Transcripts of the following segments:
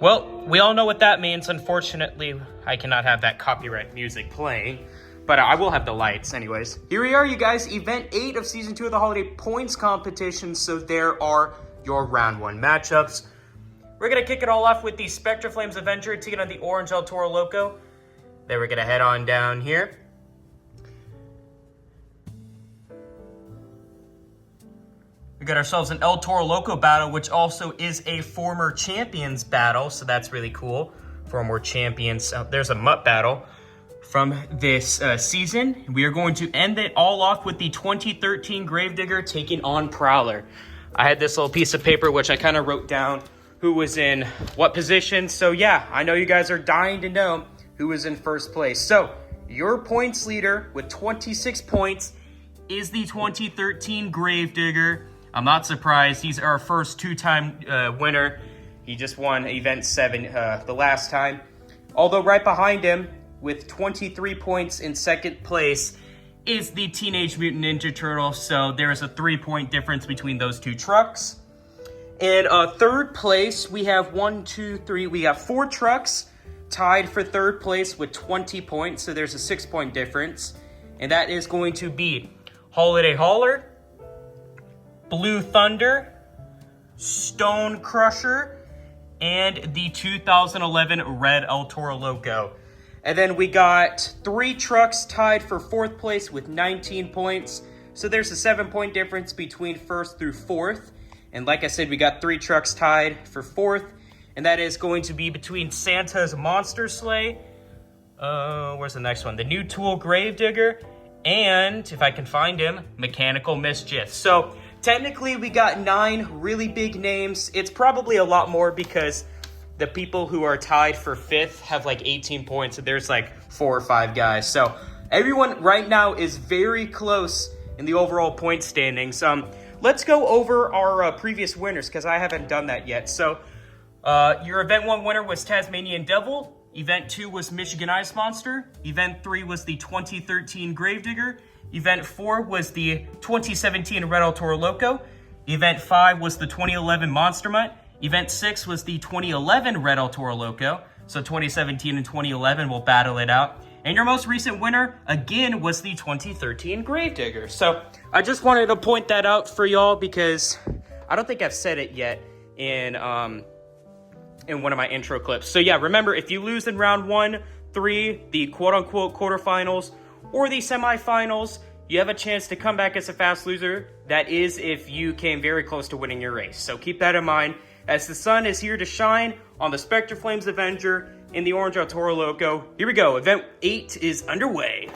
Well, we all know what that means. Unfortunately, I cannot have that copyright music playing, but I will have the lights anyways. Here we are, you guys, event 8 of season 2 of the holiday points competition. So there are your round 1 matchups. We're gonna kick it all off with the Spectraflames Avenger taking on the Orange El Toro Loco. Then we're gonna head on down here. We got ourselves an El Toro Loco battle, which also is a former champions battle, so that's really cool. Former champions. There's a Mutt battle from this season. We are going to end it all off with the 2013 Gravedigger taking on Prowler. I had this little piece of paper which I kind of wrote down who was in what position. So yeah, I know you guys are dying to know who was in first place. So your points leader with 26 points is the 2013 Gravedigger. I'm not surprised. He's our first 2-time winner. He just won Event 7 the last time. Although right behind him, with 23 points in second place, is the Teenage Mutant Ninja Turtle. So there is a 3-point difference between those two trucks. In third place, we have 4 trucks tied for third place with 20 points. So there's a 6-point difference. And that is going to be Holiday Hauler, Blue Thunder, Stone Crusher, and the 2011 Red El Toro Loco. And then we got 3 trucks tied for fourth place with 19 points. So there's a 7-point difference between first through fourth. And like I said, we got 3 trucks tied for fourth. And that is going to be between Santa's Monster Sleigh. Where's the next one? The New Tool Gravedigger. And, if I can find him, Mechanical Mischief. So technically, we got 9 really big names. It's probably a lot more because the people who are tied for 5th have like 18 points. So there's like 4 or 5 guys. So everyone right now is very close in the overall point standings. Let's go over our previous winners because I haven't done that yet. So your Event 1 winner was Tasmanian Devil. Event 2 was Michigan Ice Monster. Event 3 was the 2013 Gravedigger. Event 4 was the 2017 Red El Toro Loco. Event 5 was the 2011 Monster Mutt. Event 6 was the 2011 Red El Toro Loco. So 2017 and 2011 will battle it out. And your most recent winner, again, was the 2013 Gravedigger. So I just wanted to point that out for y'all because I don't think I've said it yet in one of my intro clips. So yeah, remember, if you lose in round 1, 3, the quote-unquote quarterfinals, or the semifinals, you have a chance to come back as a fast loser. That is if you came very close to winning your race. So keep that in mind as the sun is here to shine on the Spectraflames Avenger in the Orange El Toro Loco. Here we go. Event 8 is underway.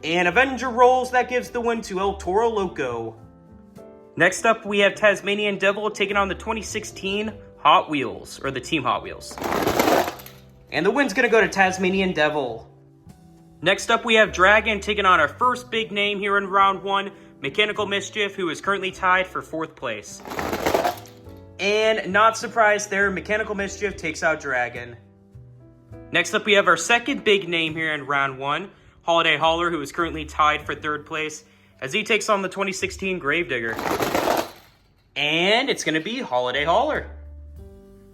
And Avenger rolls. That gives the win to El Toro Loco. Next up, we have Tasmanian Devil taking on the 2016 Hot Wheels, or the Team Hot Wheels. And the win's going to go to Tasmanian Devil. Next up, we have Dragon taking on our first big name here in round 1, Mechanical Mischief, who is currently tied for 4th place. And not surprised there, Mechanical Mischief takes out Dragon. Next up, we have our second big name here in round 1, Holiday Hauler, who is currently tied for 3rd place, as he takes on the 2016 Gravedigger. And it's going to be Holiday Hauler.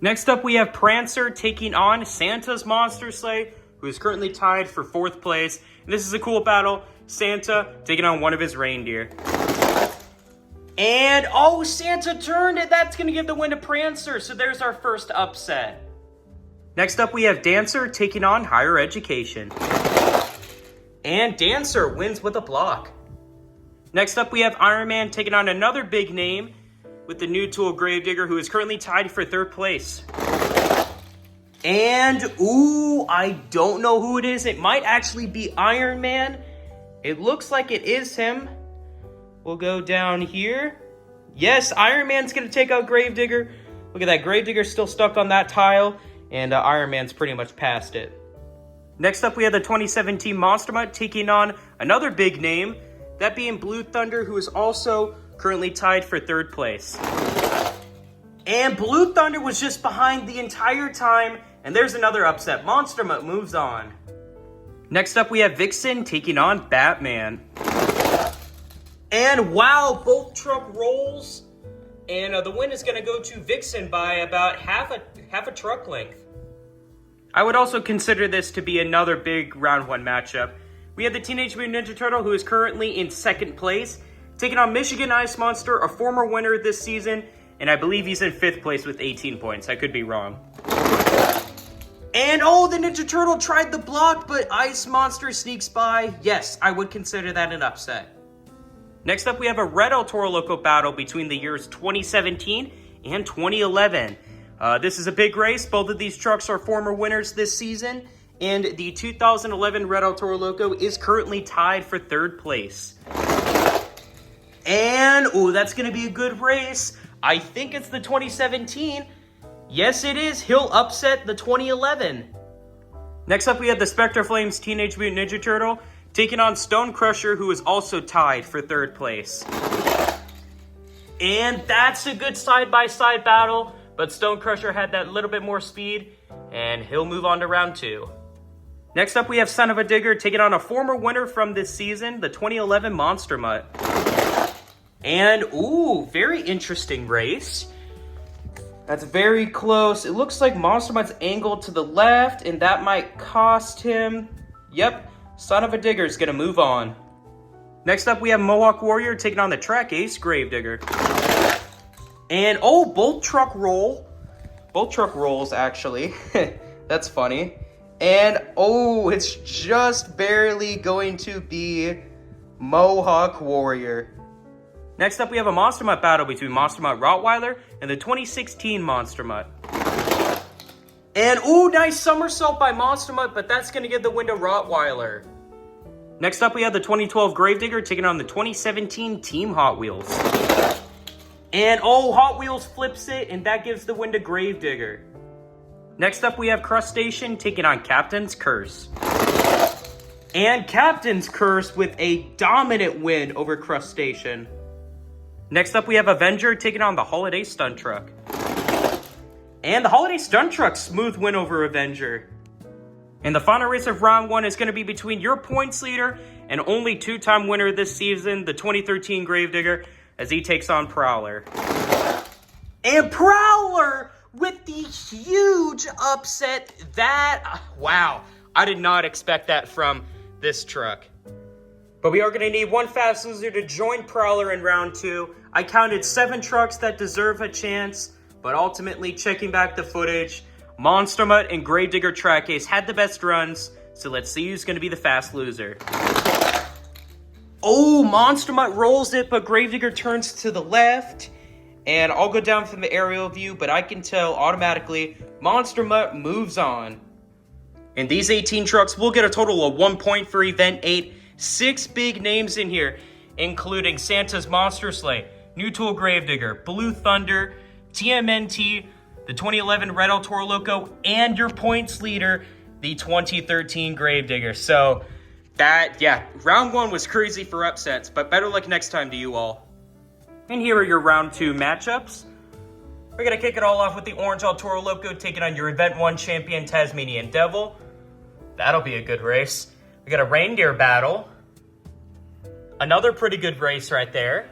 Next up, we have Prancer taking on Santa's Monster Sleigh, who is currently tied for 4th place. And this is a cool battle. Santa taking on one of his reindeer. And, oh, Santa turned it. That's going to give the win to Prancer. So there's our first upset. Next up, we have Dancer taking on Higher Education. And Dancer wins with a block. Next up, we have Iron Man taking on another big name with the New Tool Gravedigger, who is currently tied for 3rd place. And, ooh, I don't know who it is. It might actually be Iron Man. It looks like it is him. We'll go down here. Yes, Iron Man's going to take out Gravedigger. Look at that. Gravedigger's still stuck on that tile, and Iron Man's pretty much past it. Next up, we have the 2017 Monster Mutt taking on another big name, that being Blue Thunder, who is also currently tied for 3rd place. And Blue Thunder was just behind the entire time, and there's another upset. Monster Mutt moves on. Next up, we have Vixen taking on Batman. And wow, both truck rolls. And the win is going to go to Vixen by about half half a truck length. I would also consider this to be another big round 1 matchup. We have the Teenage Mutant Ninja Turtle, who is currently in 2nd place, taking on Michigan Ice Monster, a former winner this season, and I believe he's in 5th place with 18 points. I could be wrong. And oh, the Ninja Turtle tried the block, but Ice Monster sneaks by. Yes, I would consider that an upset. Next up, we have a Red El Toro Loco battle between the years 2017 and 2011. This is a big race. Both of these trucks are former winners this season, and the 2011 Red El Toro Loco is currently tied for 3rd place. And, oh, that's going to be a good race. I think it's the 2017. Yes, it is. He'll upset the 2011. Next up, we have the Spectraflames Teenage Mutant Ninja Turtle taking on Stone Crusher, who is also tied for 3rd place. And that's a good side-by-side battle, but Stone Crusher had that little bit more speed, and he'll move on to round 2. Next up, we have Son of a Digger taking on a former winner from this season, the 2011 Monster Mutt. And, ooh, very interesting race. That's very close. It looks like Monster Mutt's angled to the left, and that might cost him. Yep, Son of a Digger is going to move on. Next up, we have Mohawk Warrior taking on the Track Ace Gravedigger. And, oh, both truck roll. Both truck rolls, actually. That's funny. And, oh, it's just barely going to be Mohawk Warrior. Next up, we have a Monster Mutt battle between Monster Mutt Rottweiler and the 2016 Monster Mutt. And, ooh, nice somersault by Monster Mutt, but that's going to give the win to Rottweiler. Next up, we have the 2012 Gravedigger taking on the 2017 Team Hot Wheels. And, oh, Hot Wheels flips it, and that gives the win to Gravedigger. Next up, we have Crustacean taking on Captain's Curse. And Captain's Curse with a dominant win over Crustacean. Next up, we have Avenger taking on the Holiday Stunt Truck. And the Holiday Stunt Truck, smooth win over Avenger. And the final race of round 1 is going to be between your points leader and only 2-time winner this season, the 2013 Gravedigger, as he takes on Prowler. And Prowler with the huge upset. Wow, I did not expect that from this truck. But we are going to need one fast loser to join Prowler in round 2. I counted 7 trucks that deserve a chance, but ultimately, checking back the footage, Monster Mutt and Gravedigger Track Ace had the best runs, so let's see who's going to be the fast loser. Oh, Monster Mutt rolls it, but Gravedigger turns to the left, and I'll go down from the aerial view, but I can tell automatically Monster Mutt moves on. And these 18 trucks will get a total of 1 point for Event 8. 6 big names in here, including Santa's Monster Sleigh, New Tool Gravedigger, Blue Thunder, TMNT, the 2011 Red El Toro Loco, and your points leader, the 2013 Gravedigger. So round 1 was crazy for upsets, but better luck next time to you all. And here are your round 2 matchups. We're going to kick it all off with the Orange El Toro Loco taking on your Event 1 champion, Tasmanian Devil. That'll be a good race. We got a reindeer battle. Another pretty good race right there.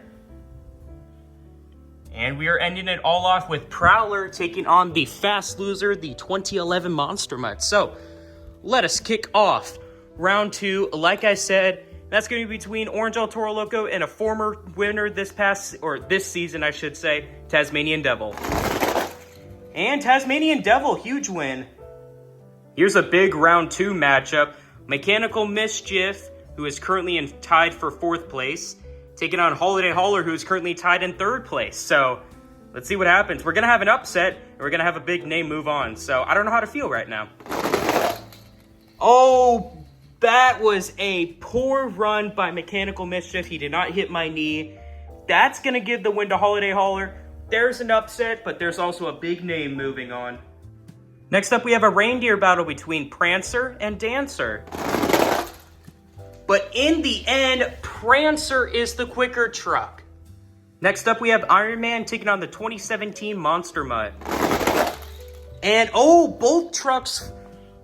And we are ending it all off with Prowler taking on the fast loser, the 2011 Monster Mutt. So, let us kick off round 2. Like I said, that's going to be between Orange El Toro Loco and a former winner this season, I should say, Tasmanian Devil. And Tasmanian Devil, huge win. Here's a big round 2 matchup. Mechanical Mischief, who is currently tied for 4th place, taking on Holiday Hauler, who is currently tied in 3rd place. So, let's see what happens. We're going to have an upset, and we're going to have a big name move on. So, I don't know how to feel right now. Oh, that was a poor run by Mechanical Mischief. He did not hit my knee. That's going to give the win to Holiday Hauler. There's an upset, but there's also a big name moving on. Next up, we have a reindeer battle between Prancer and Dancer. But in the end, Prancer is the quicker truck. Next up, we have Iron Man taking on the 2017 Monster Mutt. And, oh, both trucks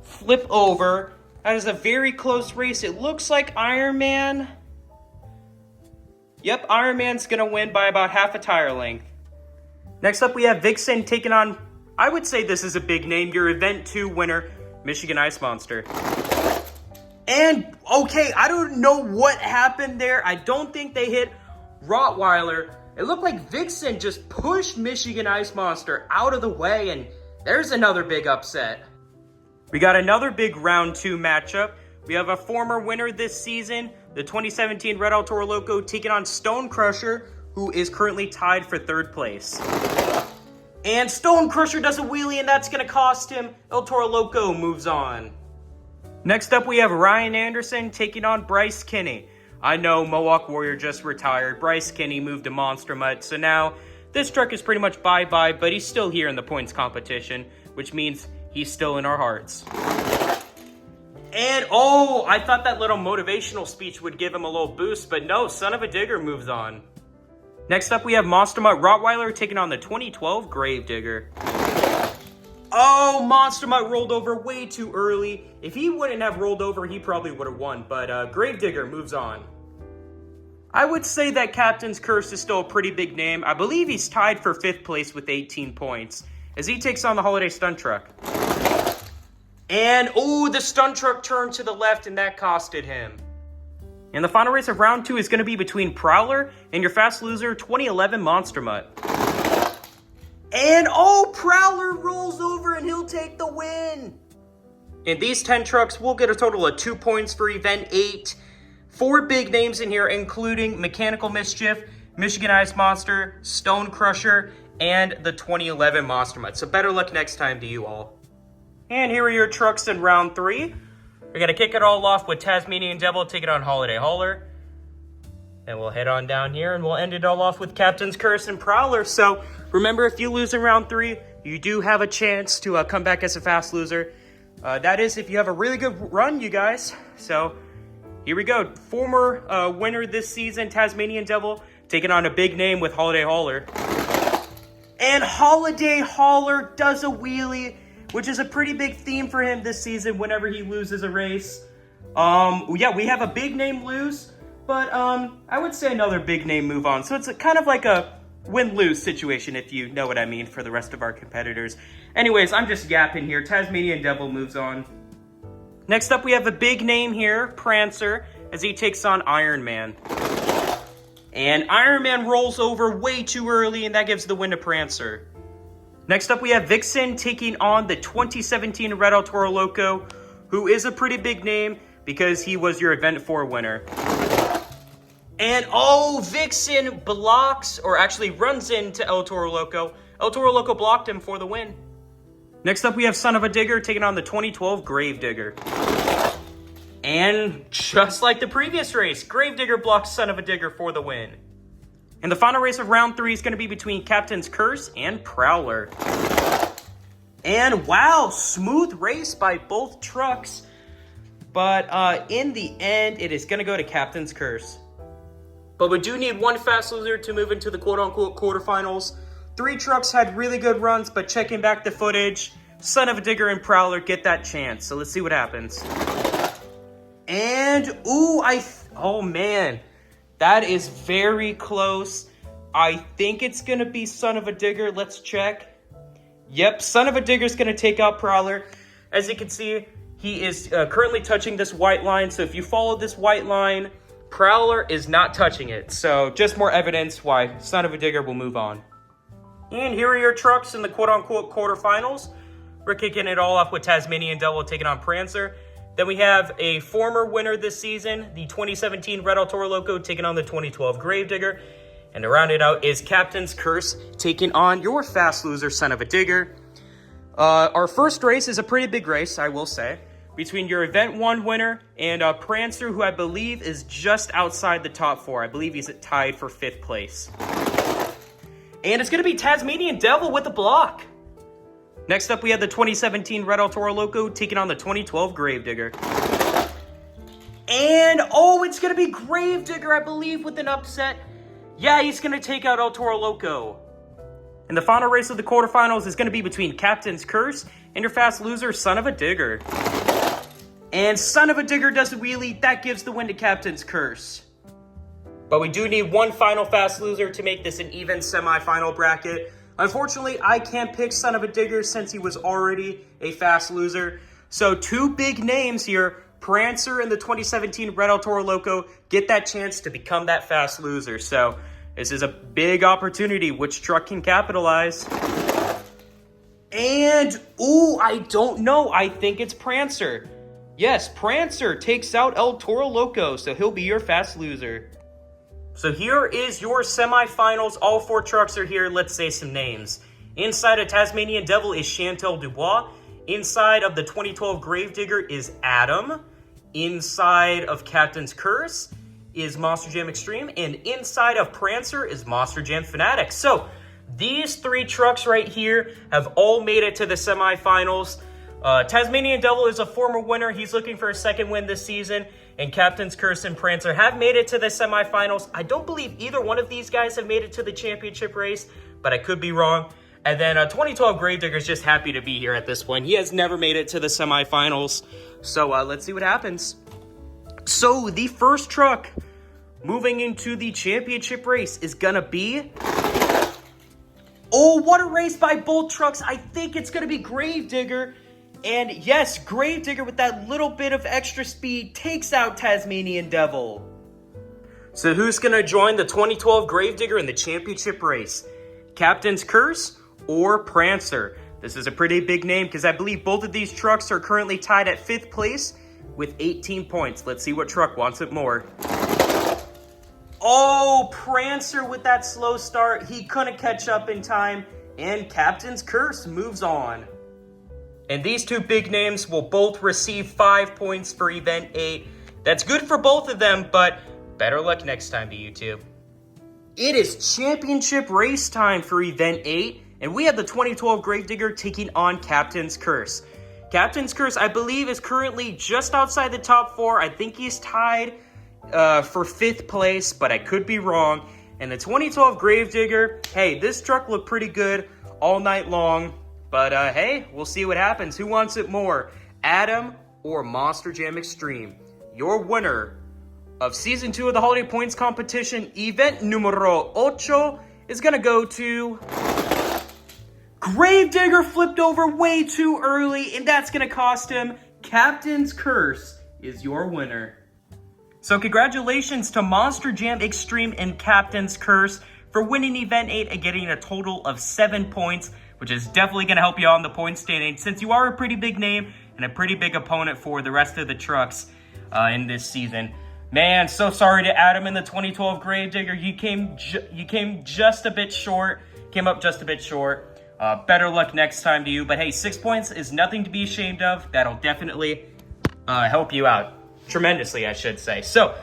flip over. That is a very close race. It looks like Iron Man... Yep, Iron Man's going to win by about half a tire length. Next up, we have Vixen taking on I would say this is a big name. Your Event 2 winner, Michigan Ice Monster. And, okay, I don't know what happened there. I don't think they hit Rottweiler. It looked like Vixen just pushed Michigan Ice Monster out of the way, and there's another big upset. We got another big round 2 matchup. We have a former winner this season, the 2017 Red El Toro Loco, taking on Stone Crusher, who is currently tied for 3rd place. And Stone Crusher does a wheelie, and that's going to cost him. El Toro Loco moves on. Next up, we have Ryan Anderson taking on Bryce Kinney. I know Mohawk Warrior just retired. Bryce Kinney moved to Monster Mutt, so now this truck is pretty much bye-bye, but he's still here in the points competition, which means he's still in our hearts. And, oh, I thought that little motivational speech would give him a little boost, but no, Son of a Digger moves on. Next up, we have Monster Mutt Rottweiler taking on the 2012 Gravedigger. Oh, Monster Mutt rolled over way too early. If he wouldn't have rolled over, he probably would have won, but Gravedigger moves on. I would say that Captain's Curse is still a pretty big name. I believe he's tied for 5th place with 18 points, as he takes on the Holiday Stunt Truck. And, oh, the Stunt Truck turned to the left, and that costed him. And the final race of round 2 is going to be between Prowler and your fast loser, 2011 Monster Mutt. And, oh, Prowler rolls over and he'll take the win. In these 10 trucks, we'll get a total of 2 points for Event 8. 4 big names in here, including Mechanical Mischief, Michigan Ice Monster, Stone Crusher, and the 2011 Monster Mutt. So better luck next time to you all. And here are your trucks in round 3. We're going to kick it all off with Tasmanian Devil taking on Holiday Hauler. And we'll head on down here and we'll end it all off with Captain's Curse and Prowler. So remember, if you lose in round 3, you do have a chance to come back as a fast loser. That is if you have a really good run, you guys. So here we go. Former winner this season, Tasmanian Devil, taking on a big name with Holiday Hauler. And Holiday Hauler does a wheelie, which is a pretty big theme for him this season whenever he loses a race. Yeah, we have a big name lose, but I would say another big name move on. So it's kind of like a win-lose situation, if you know what I mean, for the rest of our competitors. Anyways, I'm just yapping here. Tasmanian Devil moves on. Next up, we have a big name here, Prancer, as he takes on Iron Man. And Iron Man rolls over way too early, and that gives the win to Prancer. Next up, we have Vixen taking on the 2017 Red El Toro Loco, who is a pretty big name because he was your Event 4 winner. And, oh, Vixen blocks, or actually runs into El Toro Loco. El Toro Loco blocked him for the win. Next up, we have Son of a Digger taking on the 2012 Gravedigger. And just like the previous race, Gravedigger blocks Son of a Digger for the win. And the final race of round 3 is going to be between Captain's Curse and Prowler. And wow, smooth race by both trucks. But in the end, it is going to go to Captain's Curse. But we do need one fast loser to move into the quote-unquote quarterfinals. 3 trucks had really good runs, but checking back the footage, Son of a Digger and Prowler get that chance. So let's see what happens. And, ooh, oh man, that is very close. I think it's going to be Son of a Digger. Let's check. Yep, Son of a Digger is going to take out Prowler. As you can see, he is currently touching this white line. So if you follow this white line, Prowler is not touching it. So just more evidence why Son of a Digger will move on. And here are your trucks in the quote-unquote quarterfinals. We're kicking it all off with Tasmanian Devil taking on Prancer. Then we have a former winner this season, the 2017 Red El Toro Loco taking on the 2012 Gravedigger. And to round it out is Captain's Curse taking on your fast loser, Son of a Digger. Our first race is a pretty big race, I will say, between your Event 1 winner and Prancer, who I believe is just outside the top 4. I believe he's tied for 5th place. And it's going to be Tasmanian Devil with a block. Next up, we have the 2017 Red El Toro Loco taking on the 2012 Gravedigger. And, oh, it's going to be Gravedigger, I believe, with an upset. Yeah, he's going to take out El Toro Loco. And the final race of the quarterfinals is going to be between Captain's Curse and your fast loser, Son of a Digger. And Son of a Digger does a wheelie. That gives the win to Captain's Curse. But we do need one final fast loser to make this an even semifinal bracket. Unfortunately, I can't pick Son of a Digger since he was already a fast loser. So 2 big names here, Prancer and the 2017 Red El Toro Loco, get that chance to become that fast loser. So this is a big opportunity. Which truck can capitalize? And, ooh, I don't know. I think it's Prancer. Yes, Prancer takes out El Toro Loco, so he'll be your fast loser. So here is your semifinals. All 4 trucks are here. Let's say some names. Inside of Tasmanian Devil is Chantel Dubois. Inside of the 2012 Gravedigger is Adam. Inside of Captain's Curse is MonsterJamExtreme. And inside of Prancer is MonsterJamFanatic. So these 3 trucks right here have all made it to the semifinals. Tasmanian Devil is a former winner. He's looking for a 2nd win this season. And Captain's Curse and Prancer have made it to the semifinals. I don't believe either one of these guys have made it to the championship race, but I could be wrong. And then 2012 Gravedigger is just happy to be here at this point. He has never made it to the semifinals. So let's see what happens. So the first truck moving into the championship race is gonna be... Oh, what a race by both trucks. I think it's gonna be Gravedigger. And yes, Gravedigger with that little bit of extra speed takes out Tasmanian Devil. So who's going to join the 2012 Gravedigger in the championship race? Captain's Curse or Prancer? This is a pretty big name because I believe both of these trucks are currently tied at 5th place with 18 points. Let's see what truck wants it more. Oh, Prancer with that slow start. He couldn't catch up in time. And Captain's Curse moves on. And these 2 big names will both receive 5 points for Event 8. That's good for both of them, but better luck next time to you two. It is championship race time for Event 8, and we have the 2012 Gravedigger taking on Captain's Curse. Captain's Curse, I believe, is currently just outside the top 4. I think he's tied for 5th place, but I could be wrong. And the 2012 Gravedigger, hey, this truck looked pretty good all night long. But, hey, we'll see what happens. Who wants it more, Adam or MonsterJamExtreme? Your winner of Season 2 of the Holiday Points Competition, Event Numero 8, is going to go to... Gravedigger flipped over way too early, and that's going to cost him. Captain's Curse is your winner. So congratulations to MonsterJamExtreme and Captain's Curse for winning Event 8 and getting a total of 7 points, which is definitely going to help you out in the point standing since you are a pretty big name and a pretty big opponent for the rest of the trucks in this season. Man, so sorry to Adam in the 2012 Gravedigger. You came just a bit short. Came up just a bit short. Better luck next time to you. But hey, 6 points is nothing to be ashamed of. That'll definitely help you out. Tremendously, I should say. So,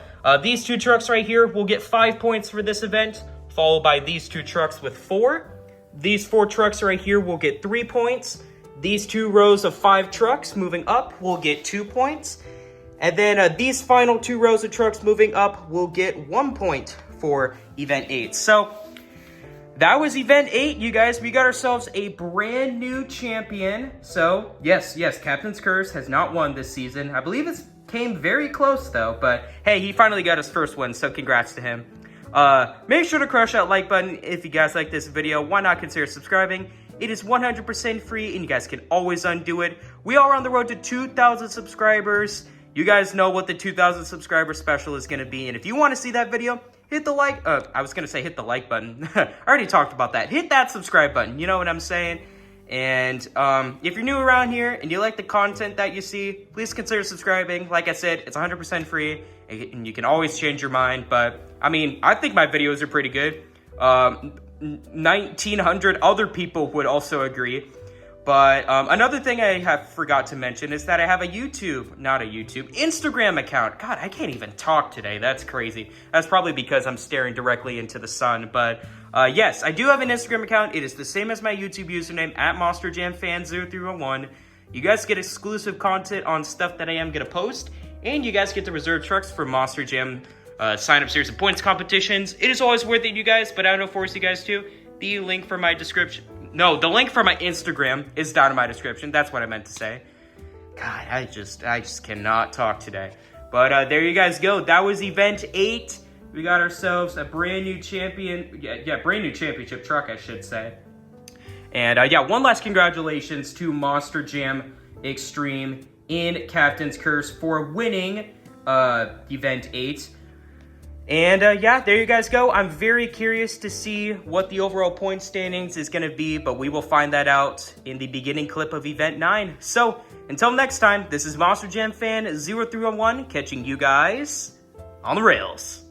these 2 trucks right here will get 5 points for this event, followed by these 2 trucks with 4. These 4 trucks right here will get 3 points. These 2 rows of 5 trucks moving up will get 2 points. And then these final 2 rows of trucks moving up will get 1 point for Event 8. So, that was Event 8, you guys. We got ourselves a brand new champion. So, yes, Captain's Curse has not won this season. I believe it came very close, though. But, hey, he finally got his first win, so congrats to him. Make sure to crush that like button if you guys like this video. Why not consider subscribing? It is 100% free, and you guys can always undo it. We are on the road to 2,000 subscribers. You guys know what the 2,000 subscriber special is going to be, and if you want to see that video, hit the like, I was going to say hit the like button. I already talked about that. Hit that subscribe button, you know what I'm saying? And if you're new around here and you like the content that you see, please consider subscribing. Like I said, it's 100% free, and you can always change your mind. But, I mean, I think my videos are pretty good. 1,900 other people would also agree. But another thing I forgot to mention is that I have a Instagram account. God, I can't even talk today. That's crazy. That's probably because I'm staring directly into the sun. But yes, I do have an Instagram account. It is the same as my YouTube username, at MonsterJamFan0301. You guys get exclusive content on stuff that I am going to post. And you guys get to reserve trucks for Monster Jam sign-up series and points competitions. It is always worth it, you guys, but I don't know, force you guys to. The link for my description... No, the link for my Instagram is down in my description. That's what I meant to say. God, I just cannot talk today. But there you guys go. That was Event 8. We got ourselves a brand new champion. Yeah, brand new championship truck, I should say. And yeah, one last congratulations to MonsterJamExtreme in Captain's Curse for winning Event 8. And yeah, there you guys go. I'm very curious to see what the overall point standings is going to be, but we will find that out in the beginning clip of Event 9. So, until next time, this is MonsterJam Fan 0311 catching you guys on the rails.